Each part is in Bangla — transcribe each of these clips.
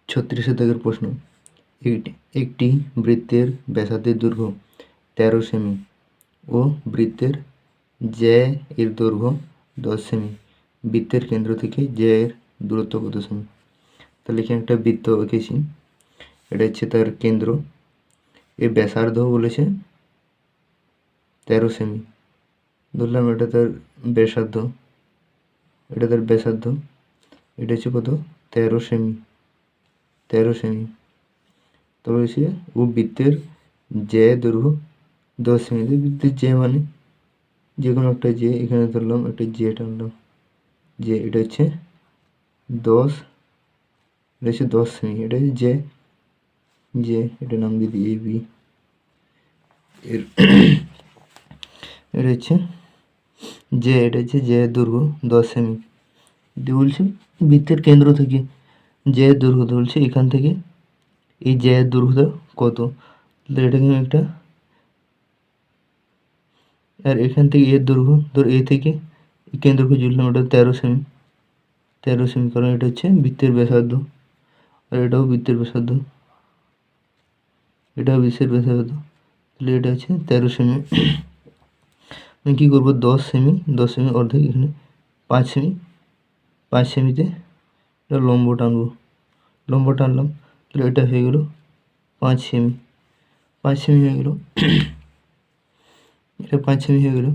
36 দাগের প্রশ্ন, একটি বৃত্তের ব্যাসার্ধের দৈর্ঘ্য 13 সেমি ও বৃত্তের জ্যা এর দৈর্ঘ্য 10 সেমি। বৃত্তের কেন্দ্র থেকে জ্যা এর দূরত্ব কত সেমি? তাহলে এখানে একটা বৃত্ত এঁকেছি, এটা হচ্ছে তার কেন্দ্র, এর ব্যাসার্ধ বলেছে 13 সেমি, ধরলাম এটা তার ব্যাসার্ধ, এটা তার ব্যাসার্ধ, এটা হচ্ছে কত 13 সেমি, 13 সেমি। তবে হচ্ছে ও বৃত্তের জ্যা দৈর্ঘ্য 10 সেমি। বৃত্তের জ্যা মানে যে কোনো একটা জ্যা, এখানে ধরলাম একটা জ্যা টানলাম, যে এটা হচ্ছে 10, এটা হচ্ছে 10 সেমি, এটা হচ্ছে জ্যা, এটা নাম দিয়ে দিই AB, এর এটা হচ্ছে জ্যা, এটা হচ্ছে জ্যা দৈর্ঘ্য 10 সেমি। দিয়ে বলছে বৃত্তের কেন্দ্র থেকে জ্যা দৈর্ঘ্য বলছে এখান থেকে এই জ্যা দৈর্ঘ্য কত, তাহলে এটাকে একটা, আর এখান থেকে এর দৈর্ঘ্য ধর এ থেকে কেন্দ্রকে জুড়লাম, ওটা 13 সেমি, 13 সেমি, কারণ এটা হচ্ছে বৃত্তের ব্যাসার্ধ, আর এটাও বৃত্তের ব্যাসার্ধ, এটাও বৃত্তের ব্যাসার্ধ, তাহলে এটা হচ্ছে 13 সেমি। আমি কী করবো, 10 সেমি, 10 সেমি অর্ধেক, এখানে 5 সেমি, 5 সেমিতে এটা লম্ব টানবো, লম্ব টানলাম, তাহলে এটা হয়ে গেল 5 সেমি, 5 সেমি হয়ে গেল, এটা 5 সেমি হয়ে গেল।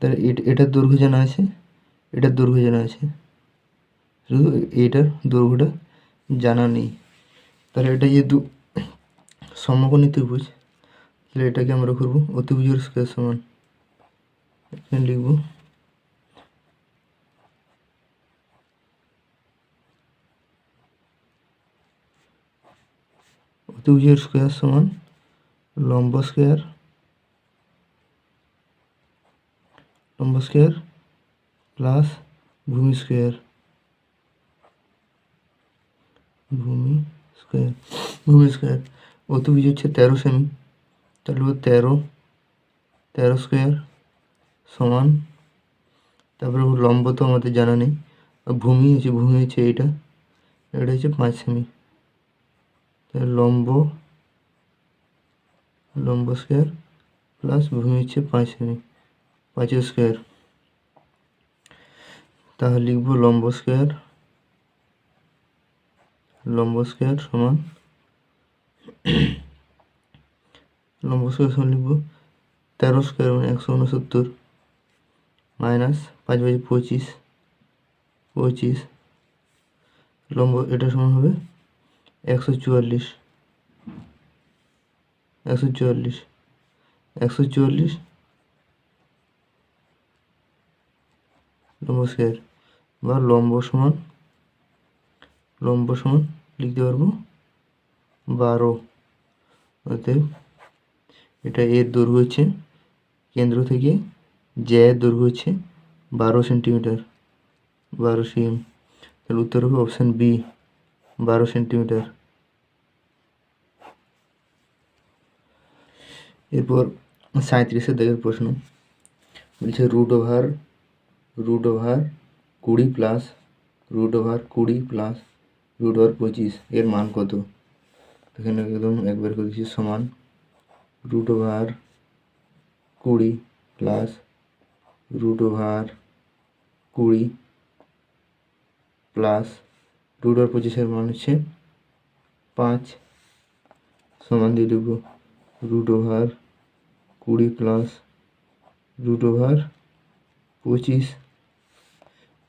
তাহলে এটার দৈর্ঘ্য জানা আছে, এটার দৈর্ঘ্য জানা আছে, শুধু এটার দৈর্ঘ্যটা জানা নেই। তাহলে এটা যেহেতু সমকোণী ত্রিভুজ, তাহলে এটাকে আমরা করবো অতিভুজের স্কয়ার সমান, এখানে লিখব অতিভুজের স্কয়ার সমান লম্ব স্কয়ার, লম্ব স্কয়ার প্লাস ভূমি স্কয়ার, ভূমি স্কয়ার, ভূমি স্কয়ার। অতিভুজ হচ্ছে 13 সেমি, তাহলে 13 স্কয়ার সমান, তারপরে লম্ব তো আমাদের জানা নেই, ভূমি হচ্ছে এটা, এটা হচ্ছে 5 সেমি, তাহলে লম্ব স্কয়ার প্লাস ভূমি হচ্ছে 5 সেমি, 5 স্কয়ার। তাহলে লিখব লম্ব স্কয়ার সমান, লম্ব স্কয়ার সমান লিখব 13 স্কয়ার মানে 169 মাইনাস 5 বাই 25, লম্ব এটা সমান হবে 144, 144 লম্ব স্কয়ার, বা লম্ব সমান লিখতে পারবো 12। অতএব এটা এর দৈর্ঘ্য হচ্ছে কেন্দ্র থেকে জ্যা এর দৈর্ঘ্য হচ্ছে 12 সেন্টিমিটার, 12 সেমি। তাহলে উত্তর হবে অপশান বি, 12 সেন্টিমিটার। এরপর 37 দাগের প্রশ্ন বলছে root over 20 plus root over 25 এর মান কত? এখানে একদম একবার করে দিচ্ছি সমান root over 20 plus root over 20 plus root over 25 মান হচ্ছে 5, সমান দিয়ে দেব root over 20 plus root over 25,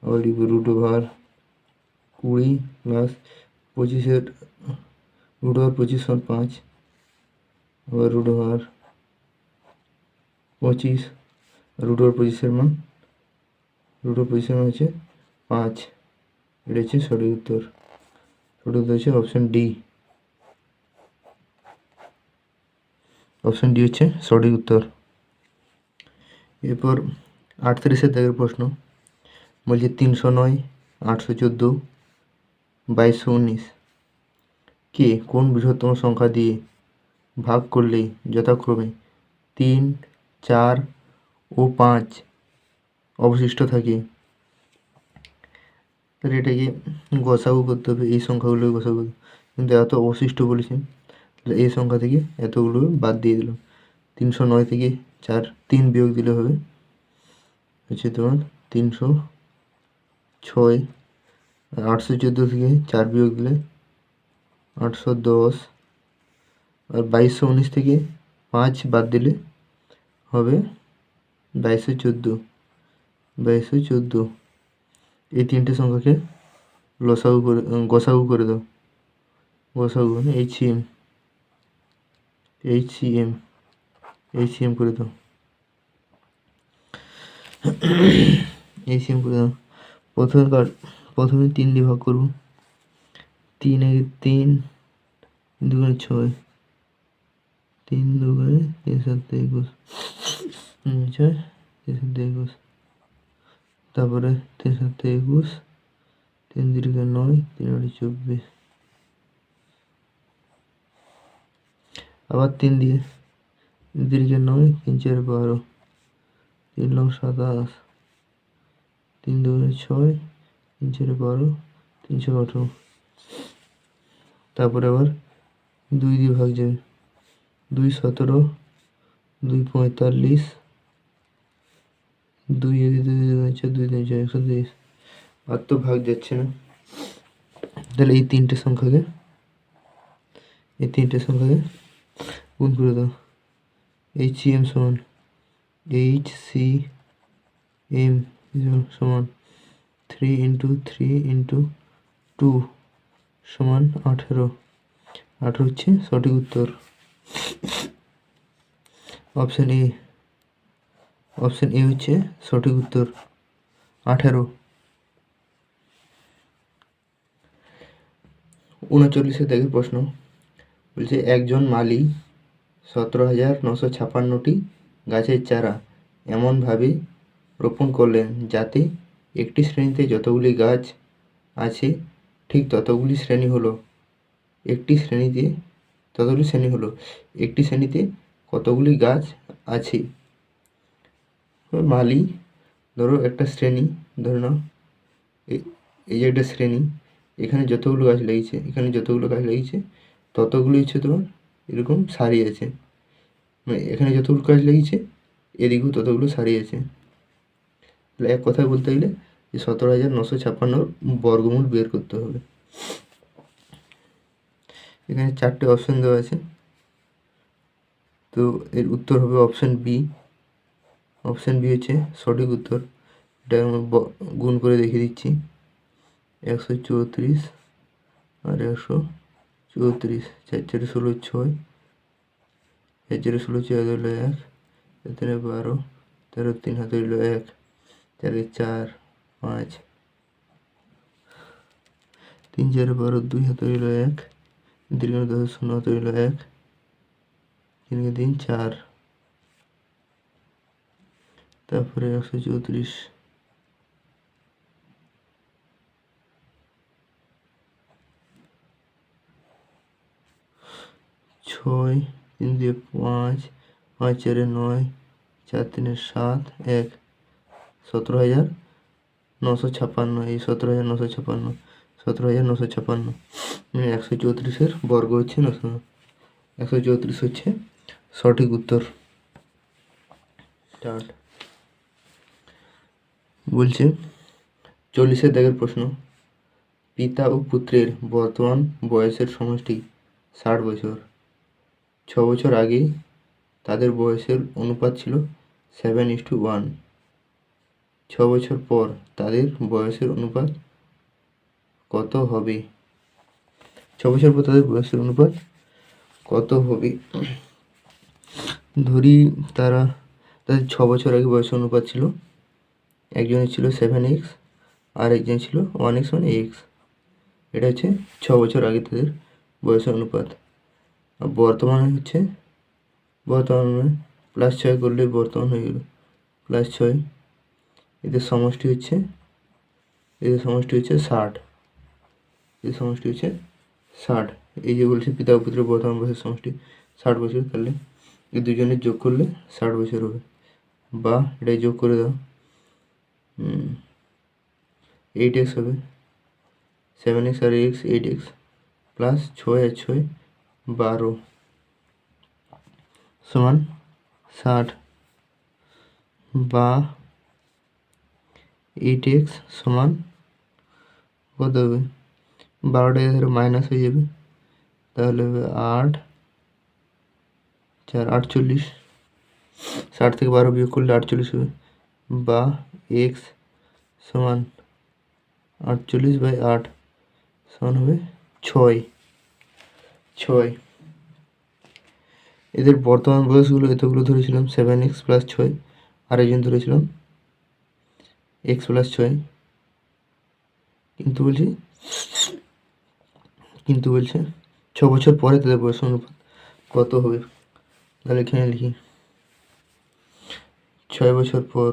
আবার লিখব root over 20 plus 25 root over 25 সমান 5, আবার রুট ওভার 25, রুট ওভার 25 মান হচ্ছে 5, এটা হচ্ছে সঠিক উত্তর। সঠিক উত্তর হচ্ছে অপশান ডি, হচ্ছে সঠিক উত্তর। এরপর 38 দাগের প্রশ্ন বলছে 309, 814, 2219 কে কোন বৃহত্তম সংখ্যা দিয়ে ভাগ করলে যথাক্রমে 3, 4 ও 5 অবশিষ্ট থাকে? তাহলে এটাকে গসাগু করতে হবে, এই সংখ্যাগুলোকে গসাগু করতে হবে। কিন্তু এত অবশিষ্ট বলেছে, তাহলে এই সংখ্যা থেকে এতগুলো বাদ দিয়ে দিলাম। 309 থেকে 3 বিয়োগ দিলে হবে হচ্ছে তোমার 306। 814 থেকে 4 বিয়োগ দিলে 810। আর 2219 থেকে 5 বাদ দিলে হবে 2214। 2214 এই তিনটে সংখ্যাকে গসাগু করে দাও। গসাগু এইচসিএম করে দাও। এইচসিএম করে দাও। প্রথমে 3 দিয়ে ভাগ করবো। 3 একে 3, 2 6, 3 2 3 7 21, 6 3 7 21, তারপরে 3 7 21, 3 3 9, 3 8 24, আবার 3 দিয়ে 3 3 9, 3 4 12, 3 9 27, 3 2 6, 3 4 12, 3 6 18। তারপরে আবার 2 দিয়ে ভাগ যাবে। 2 17, 2 45, 2 1 2 2 2 3 4 123। আর তো ভাগ যাচ্ছে না। তাহলে এই তিনটে সংখ্যাকে গুণ করে দাও। HCM সমান সমান 3 × 3 × 2 সমান 18। 18 হচ্ছে সঠিক উত্তর। অপশান এ হচ্ছে সঠিক উত্তর, 18। 39 দেখে প্রশ্ন বলছে, একজন মালি 17,956টি গাছের চারা এমনভাবে রোপণ করলেন যাতে একটি শ্রেণীতে যতগুলি গাছ আছে ঠিক ততগুলি শ্রেণী হলো। একটি শ্রেণীতে কতগুলি গাছ আছে? মালি ধরো একটা শ্রেণী, ধরে নাও এই যে একটা শ্রেণী, এখানে যতগুলো গাছ লাগিয়েছে ততগুলি হচ্ছে তোমার এরকম সারি আছে। মানে এখানে যতগুলো গাছ লাগিয়েছে এদিকেও ততগুলো সারি আছে। তাহলে এক কথায় বলতে গেলে যে 17,956 বর্গমূল বের করতে হবে। এখানে 4টে অপশান দেওয়া আছে, তো এর উত্তর হবে অপশান বি। অপশান বি হচ্ছে সঠিক উত্তর। এটা আমি গুণ করে দেখিয়ে দিচ্ছি। 134 আর 134, 4 4 16 6, 4 4 16 4 হলো 1, 4 3 12, 13 3 হাতে হলো 1, 4 4 5, 3 4 12, 2 হাতে হলো 1, 3 10 0 হাতে হলো 1, 3 3 4, তারপরে 134, 6, 3 দিয়ে 5, 5 4 9, 4 3 7, 1, 17,956। এই 17,956, 17,956 134 বর্গ হচ্ছে 134 হচ্ছে সঠিক উত্তর। স্টার্ট। বলছে 40 দাগের প্রশ্ন, পিতা ও পুত্রের বর্তমান বয়সের সমষ্টি 60 বছর। 6 বছর আগে তাদের বয়সের অনুপাত ছিল 7:1। 6 বছর পর তাদের বয়সের অনুপাত কত হবে? 6 বছর পর তাদের বয়সের অনুপাত কত হবে? ধরি তাদের 6 বছর আগে বয়সের অনুপাত ছিল, একজনের ছিল 7x আর একজন ছিল 1x মানে x। এটা হচ্ছে 6 বছর আগে তাদের বয়সের অনুপাত। আর বর্তমানে +6 করলে বর্তমান হয়ে গেল +6। এদের সমষ্টি হচ্ছে 60। এই যে বলছে পিতা ও পুত্রের বর্তমান বয়সের সমষ্টি 60 বছর, তাহলে এই দুজনের যোগ করলে 60 বছর হবে। বা এটাই যোগ করে দাও, 8x হবে, 7x আর x 8x প্লাস 6 আর 6 12 সমান 60 বা 8x সমান কত হবে 12টা ধরে মাইনাস হয়ে যাবে তাহলে হবে 8 4 48 60 থেকে 12 বিয়োগ করলে 48 হবে বা x সমান 48/8 সমান হবে 6 এদের বর্তমান বয়সগুলো এতগুলো ধরেছিলাম 7x প্লাস 6 আর একজন ধরেছিলাম x প্লাস 6 কিন্তু বলছে 6 বছর পরে তাদের বয়স অনুপাত কত হবে তাহলে এখানে লিখি 6 বছর পর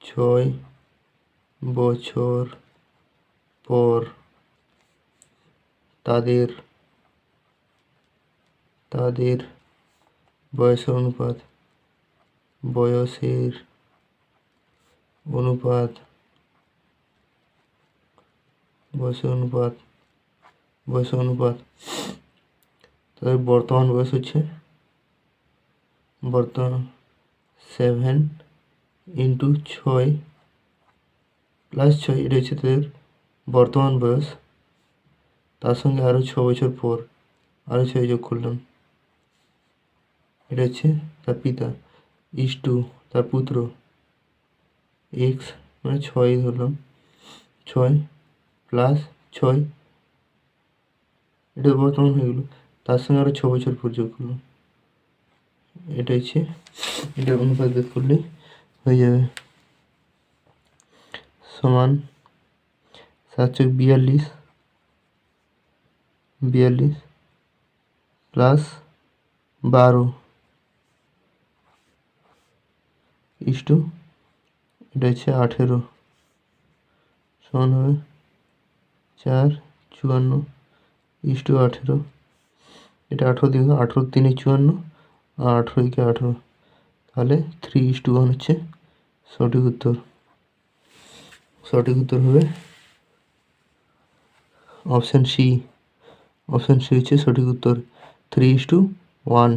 6 বছর পর তাদের বয়সের অনুপাত তাদের বর্তমান বয়স হচ্ছে 7 ইন্টু 6 প্লাস 6 এটা হচ্ছে তাদের বর্তমান বয়স তার সঙ্গে আরও 6 বছর পর আরও 6 যোগ করলাম এটা হচ্ছে তার পিতা ইস্টু তার পুত্র এক্স মানে 6 ধরলাম 6 প্লাস 6 এটা বর্তমান হয়ে গেলো তার সঙ্গে আরও 6 বছর পর যোগ করলাম এটা হচ্ছে এটা অনুপাত বের করলে হয়ে যাবে সমান 7 42 প্লাস 12 ইস্টু এটা হচ্ছে 18 সমান হবে 4 54 ইস্টু 18 এটা 18 দিকে 18 3 54 আর 18 দিকে 18 তাহলে 3:1 হচ্ছে সঠিক উত্তর হবে অপশান সি হচ্ছে সঠিক উত্তর 3:1